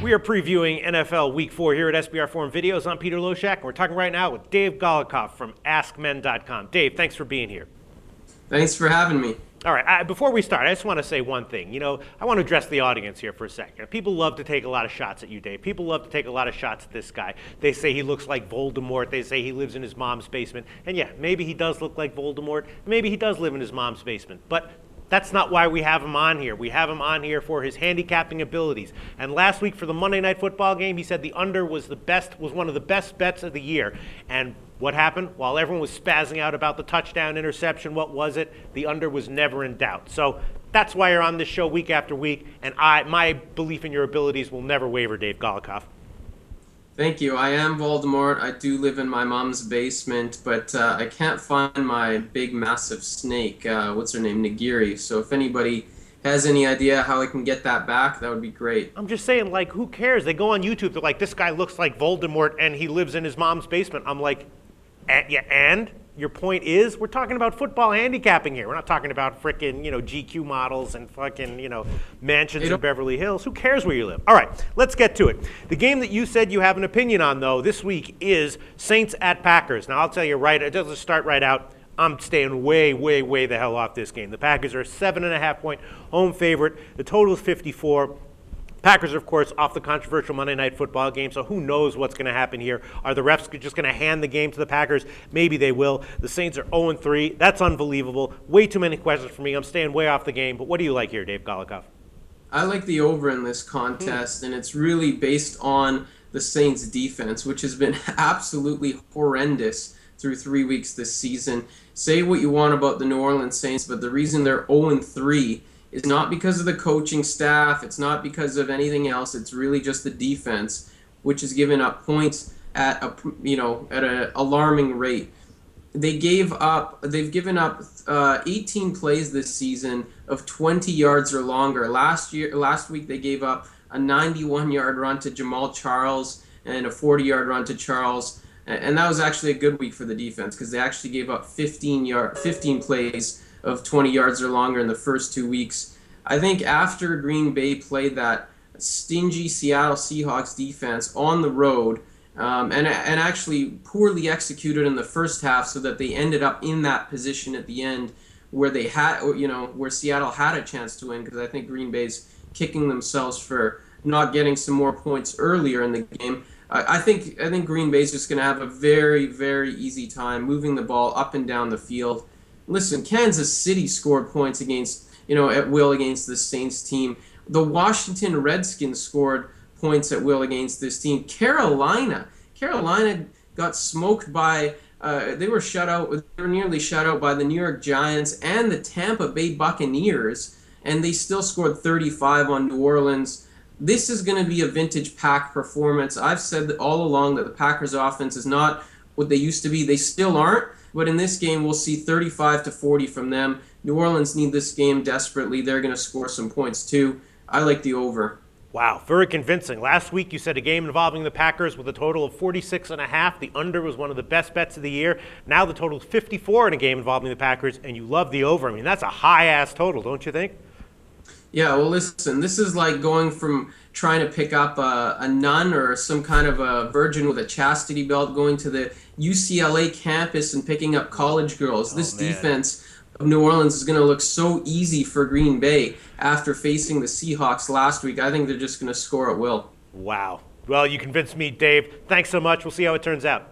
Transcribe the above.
We are previewing NFL Week 4 here at SBR Forum Videos. I'm Peter Loshak, and we're talking right now with Dave Golokhov from AskMen.com. Dave, thanks for being here. Thanks for having me. All right, before we start, I just want to say one thing. I want to address the audience here for a second. People love to take a lot of shots at you, Dave. People love to take a lot of shots at this guy. They say he looks like Voldemort. They say he lives in his mom's basement. And yeah, maybe he does look like Voldemort. Maybe he does live in his mom's basement. But that's not why we have him on here. We have him on here for his handicapping abilities. And last week for the Monday Night Football game, he said the under was one of the best bets of the year. And what happened? While everyone was spazzing out about the touchdown interception, what was it? The under was never in doubt. So that's why you're on this show week after week. And my belief in your abilities will never waver, Dave Golokhov. Thank you. I am Voldemort. I do live in my mom's basement, but I can't find my big, massive snake. What's her name? Nagiri. So if anybody has any idea how I can get that back, that would be great. I'm just saying, like, who cares? They go on YouTube. They're like, this guy looks like Voldemort, and he lives in his mom's basement. I'm like, yeah, and? Your point is, we're talking about football handicapping here. We're not talking about frickin', GQ models and fucking, mansions in Beverly Hills. Who cares where you live? All right, let's get to it. The game that you said you have an opinion on, though, this week is Saints at Packers. Now, I'll tell you right, it doesn't start right out. I'm staying way, way, way the hell off this game. The Packers are a 7.5-point home favorite. The total is 54. Packers are, of course, off the controversial Monday Night Football game, so who knows what's going to happen here. Are the refs just going to hand the game to the Packers? Maybe they will. The Saints are 0-3. That's unbelievable. Way too many questions for me. I'm staying way off the game. But what do you like here, Dave Golokhov? I like the over in this contest, and it's really based on the Saints' defense, which has been absolutely horrendous through 3 weeks this season. Say what you want about the New Orleans Saints, but the reason they're 0-3 is not because of the coaching staff. It's not because of anything else. It's really just the defense, which has given up points at an alarming rate. They've given up 18 plays this season of 20 yards or longer. Last week they gave up a 91-yard run to Jamal Charles and a 40-yard run to Charles, and that was actually a good week for the defense because they actually gave up 15 plays of 20 yards or longer in the first 2 weeks. I think after Green Bay played that stingy Seattle Seahawks defense on the road and actually poorly executed in the first half so that they ended up in that position at the end where where Seattle had a chance to win, because I think Green Bay's kicking themselves for not getting some more points earlier in the game. I think Green Bay's just going to have a very, very easy time moving the ball up and down the field. Listen, Kansas City scored points at will against the Saints team. The Washington Redskins scored points at will against this team. Carolina got smoked by, they were nearly shut out by the New York Giants and the Tampa Bay Buccaneers, and they still scored 35 on New Orleans. This is going to be a vintage Pack performance. I've said that all along that the Packers offense is not what they used to be. They still aren't. But in this game, we'll see 35-40 from them. New Orleans need this game desperately. They're going to score some points too. I like the over. Wow, very convincing. Last week you said a game involving the Packers with a total of 46.5. The under was one of the best bets of the year. Now the total is 54 in a game involving the Packers, and you love the over. I mean, that's a high-ass total, don't you think? Yeah, well, listen, this is like going from trying to pick up a nun or some kind of a virgin with a chastity belt, going to the UCLA campus and picking up college girls. This defense of New Orleans is going to look so easy for Green Bay after facing the Seahawks last week. I think they're just going to score at will. Wow. Well, you convinced me, Dave. Thanks so much. We'll see how it turns out.